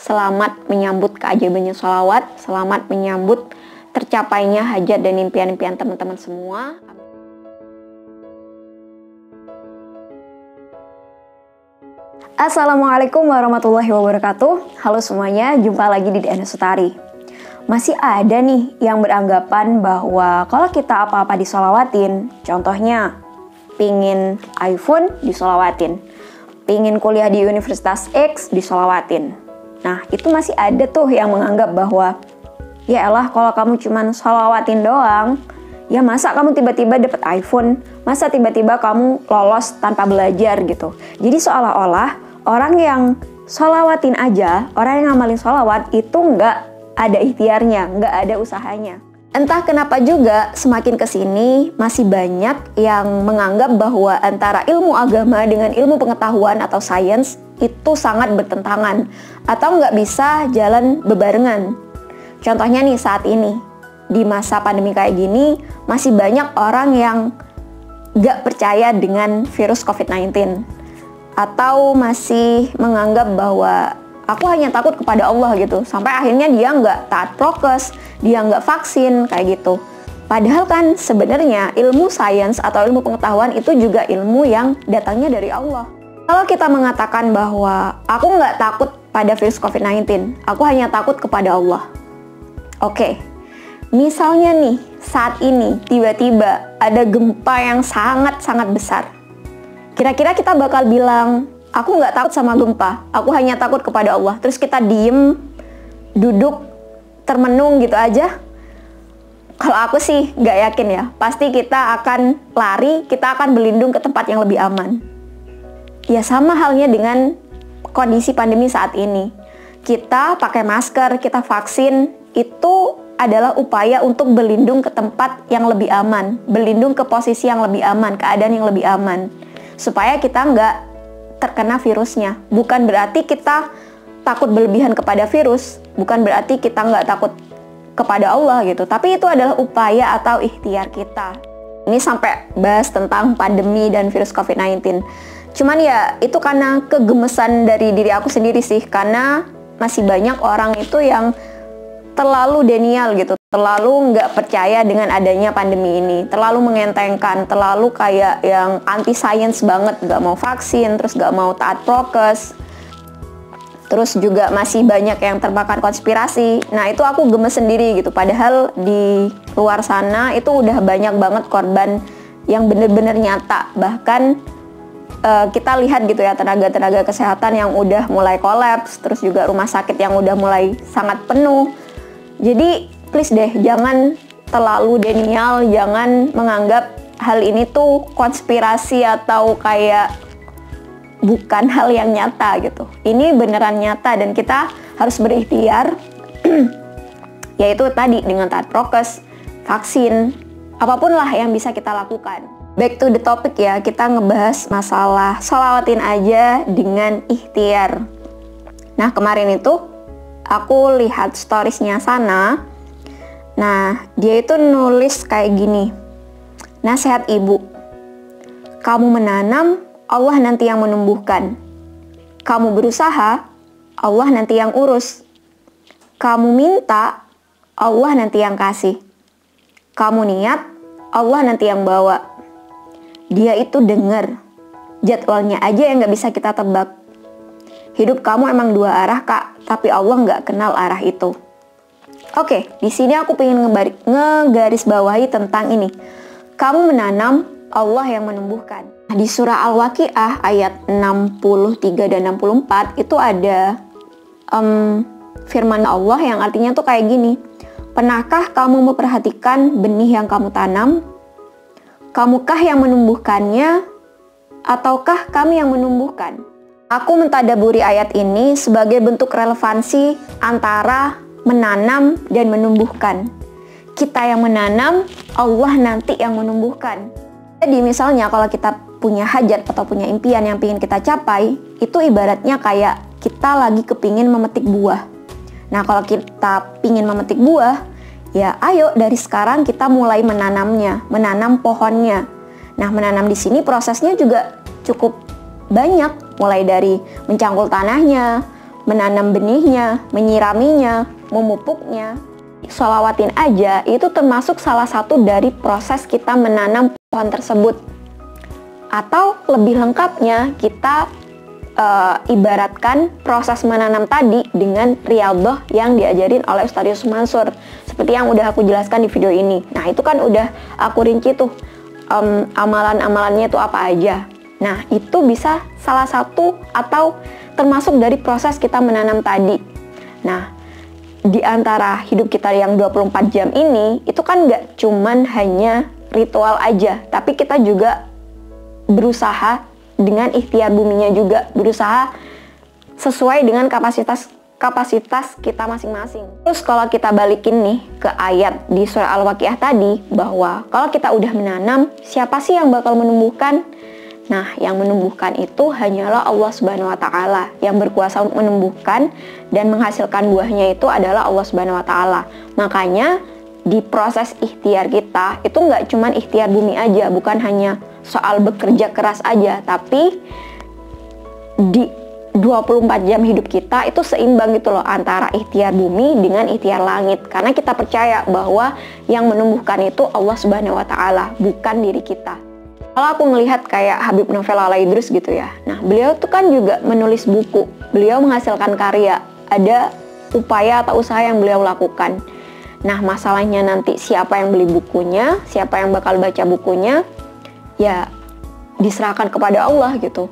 Selamat menyambut keajaibannya sholawat, selamat menyambut tercapainya hajat dan impian-impian teman-teman semua. Assalamualaikum warahmatullahi wabarakatuh. Halo semuanya, jumpa lagi di DNS Utari. Masih ada nih yang beranggapan bahwa kalau kita apa-apa disolawatin, contohnya pingin iPhone disolawatin, pingin kuliah di Universitas X disolawatin. Nah, itu masih ada tuh yang menganggap bahwa ya elah kalau kamu cuman sholawatin doang, ya masa kamu tiba-tiba dapet iPhone, masa tiba-tiba kamu lolos tanpa belajar gitu. Jadi seolah-olah orang yang sholawatin aja, orang yang ngamalin sholawat itu nggak ada ikhtiarnya, nggak ada usahanya. Entah kenapa juga semakin kesini masih banyak yang menganggap bahwa antara ilmu agama dengan ilmu pengetahuan atau sains itu sangat bertentangan atau nggak bisa jalan bebarengan. Contohnya nih saat ini, di masa pandemi kayak gini, masih banyak orang yang nggak percaya dengan virus COVID-19 atau masih menganggap bahwa aku hanya takut kepada Allah gitu, sampai akhirnya dia nggak taat prokes, dia nggak vaksin kayak gitu. Padahal kan sebenarnya ilmu sains atau ilmu pengetahuan itu juga ilmu yang datangnya dari Allah. Kalau kita mengatakan bahwa aku nggak takut pada virus COVID-19, aku hanya takut kepada Allah. Oke, misalnya nih saat ini tiba-tiba ada gempa yang sangat-sangat besar. Kira-kira kita bakal bilang, aku nggak takut sama gempa, aku hanya takut kepada Allah. Terus kita diem, duduk, termenung gitu aja. Kalau aku sih nggak yakin ya, pasti kita akan lari, kita akan berlindung ke tempat yang lebih aman. Ya sama halnya dengan kondisi pandemi saat ini. Kita pakai masker, kita vaksin, itu adalah upaya untuk berlindung ke tempat yang lebih aman, berlindung ke posisi yang lebih aman, keadaan yang lebih aman, supaya kita nggak terkena virusnya. Bukan berarti kita takut berlebihan kepada virus, bukan berarti kita nggak takut kepada Allah gitu, tapi itu adalah upaya atau ikhtiar kita. Ini sampai bahas tentang pandemi dan virus COVID-19. Cuman ya itu karena kegemesan dari diri aku sendiri sih, karena masih banyak orang itu yang terlalu denial gitu, terlalu nggak percaya dengan adanya pandemi ini, terlalu mengentengkan, terlalu kayak yang anti sains banget, nggak mau vaksin, terus nggak mau taat prokes, terus juga masih banyak yang terbakar konspirasi. Nah itu aku gemes sendiri gitu, padahal di luar sana itu udah banyak banget korban yang bener-bener nyata. Bahkan kita lihat gitu ya, tenaga-tenaga kesehatan yang udah mulai kolaps, terus juga rumah sakit yang udah mulai sangat penuh. Jadi please deh, jangan terlalu denial, jangan menganggap hal ini tuh konspirasi atau kayak bukan hal yang nyata gitu. Ini beneran nyata dan kita harus berikhtiar yaitu tadi dengan taat prokes, vaksin, apapun lah yang bisa kita lakukan. Back to the topic ya, kita ngebahas masalah sholawatin aja dengan ikhtiar. Nah kemarin itu aku lihat storiesnya Sana. Nah dia itu nulis kayak gini, nasihat ibu, kamu menanam, Allah nanti yang menumbuhkan. Kamu berusaha, Allah nanti yang urus. Kamu minta, Allah nanti yang kasih. Kamu niat, Allah nanti yang bawa. Dia itu dengar, jadwalnya aja yang gak bisa kita tebak. Hidup kamu emang dua arah kak, tapi Allah gak kenal arah itu. Oke, di sini aku pengen ngegaris bawahi tentang ini. Kamu menanam, Allah yang menumbuhkan. Di surah Al-Waqiah ayat 63 dan 64 itu ada firman Allah yang artinya tuh kayak gini. Pernahkah kamu memperhatikan benih yang kamu tanam? Kamukah yang menumbuhkannya, ataukah kami yang menumbuhkan? Aku mentadaburi ayat ini sebagai bentuk relevansi antara menanam dan menumbuhkan. Kita yang menanam, Allah nanti yang menumbuhkan. Jadi misalnya kalau kita punya hajat atau punya impian yang ingin kita capai, itu ibaratnya kayak kita lagi kepingin memetik buah. Nah kalau kita pingin memetik buah, ya ayo dari sekarang kita mulai menanamnya, menanam pohonnya. Nah menanam di sini prosesnya juga cukup banyak, mulai dari mencangkul tanahnya, menanam benihnya, menyiraminya, memupuknya. Sholawatin aja itu termasuk salah satu dari proses kita menanam pohon tersebut. Atau lebih lengkapnya kita ibaratkan proses menanam tadi dengan riyadhah yang diajarin oleh Ustaz Yusuf Mansur, seperti yang udah aku jelaskan di video ini. Nah itu kan udah aku rinci tuh amalan-amalannya itu apa aja. Nah itu bisa salah satu atau termasuk dari proses kita menanam tadi. Nah di antara hidup kita yang 24 jam ini itu kan nggak cuman hanya ritual aja, tapi kita juga berusaha dengan ikhtiar buminya juga, berusaha sesuai dengan kapasitas kita masing-masing. Terus kalau kita balikin nih ke ayat di surah Al-Waqiah tadi, bahwa kalau kita udah menanam, siapa sih yang bakal menumbuhkan? Nah, yang menumbuhkan itu hanyalah Allah Subhanahu wa Ta'ala. Yang berkuasa untuk menumbuhkan dan menghasilkan buahnya itu adalah Allah Subhanahu wa Ta'ala. Makanya di proses ikhtiar kita itu nggak cuman ikhtiar bumi aja, bukan hanya soal bekerja keras aja, tapi di 24 jam hidup kita itu seimbang gitu loh antara ikhtiar bumi dengan ikhtiar langit, karena kita percaya bahwa yang menumbuhkan itu Allah Subhanahu wa Ta'ala, bukan diri kita. Kalau aku ngelihat kayak Habib Novel Al-Idrus gitu ya, nah beliau tuh kan juga menulis buku, beliau menghasilkan karya, ada upaya atau usaha yang beliau lakukan. Nah masalahnya nanti siapa yang beli bukunya, siapa yang bakal baca bukunya, ya diserahkan kepada Allah gitu.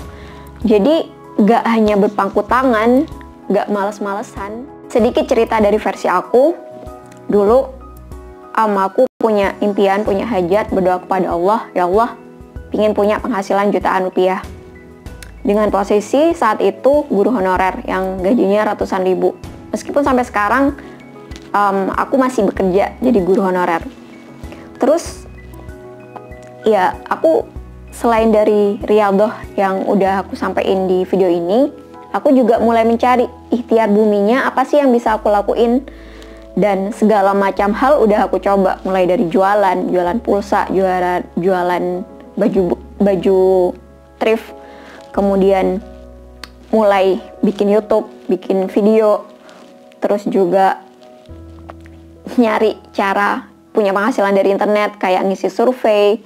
Jadi gak hanya berpangku tangan, gak males-malesan. Sedikit cerita dari versi aku. Dulu aku punya impian, punya hajat, berdoa kepada Allah, ya Allah pingin punya penghasilan jutaan rupiah. Dengan posisi saat itu guru honorer yang gajinya ratusan ribu. Meskipun sampai sekarang aku masih bekerja jadi guru honorer. Terus ya aku selain dari riyadhah yang udah aku sampaikan di video ini, aku juga mulai mencari ikhtiar buminya apa sih yang bisa aku lakuin. Dan segala macam hal udah aku coba, mulai dari jualan pulsa, jualan baju thrift, kemudian mulai bikin YouTube, bikin video, terus juga nyari cara punya penghasilan dari internet kayak ngisi survei,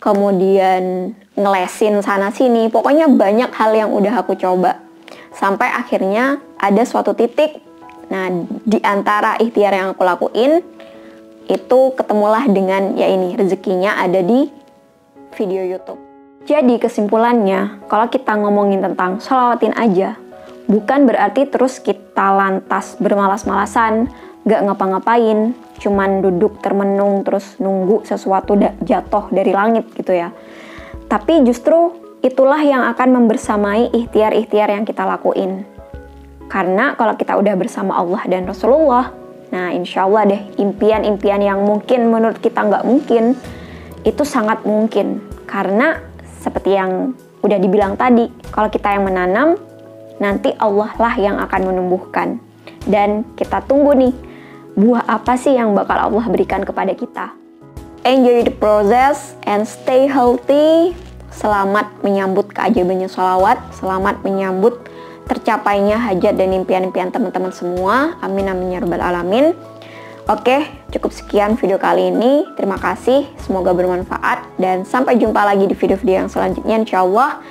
kemudian ngelesin sana sini, pokoknya banyak hal yang udah aku coba sampai akhirnya ada suatu titik. Nah di antara ikhtiar yang aku lakuin itu ketemulah dengan ya ini, rezekinya ada di video YouTube. Jadi kesimpulannya, kalau kita ngomongin tentang sholawatin aja, bukan berarti terus kita lantas bermalas-malasan, gak ngapa-ngapain, cuman duduk termenung terus nunggu sesuatu jatuh dari langit gitu ya. Tapi justru itulah yang akan membersamai ikhtiar-ikhtiar yang kita lakuin. Karena kalau kita udah bersama Allah dan Rasulullah, nah insya Allah deh impian-impian yang mungkin menurut kita nggak mungkin, itu sangat mungkin. Karena seperti yang udah dibilang tadi, kalau kita yang menanam, nanti Allah lah yang akan menumbuhkan. Dan kita tunggu nih, buah apa sih yang bakal Allah berikan kepada kita. Enjoy the process and stay healthy. Selamat menyambut keajaibannya sholawat, selamat menyambut tercapainya hajat dan impian-impian teman-teman semua. Amin amin ya rabbal alamin. Oke, cukup sekian video kali ini. Terima kasih, semoga bermanfaat dan sampai jumpa lagi di video-video yang selanjutnya insyaallah.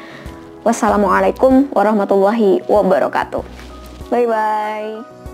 Wassalamualaikum warahmatullahi wabarakatuh. Bye bye.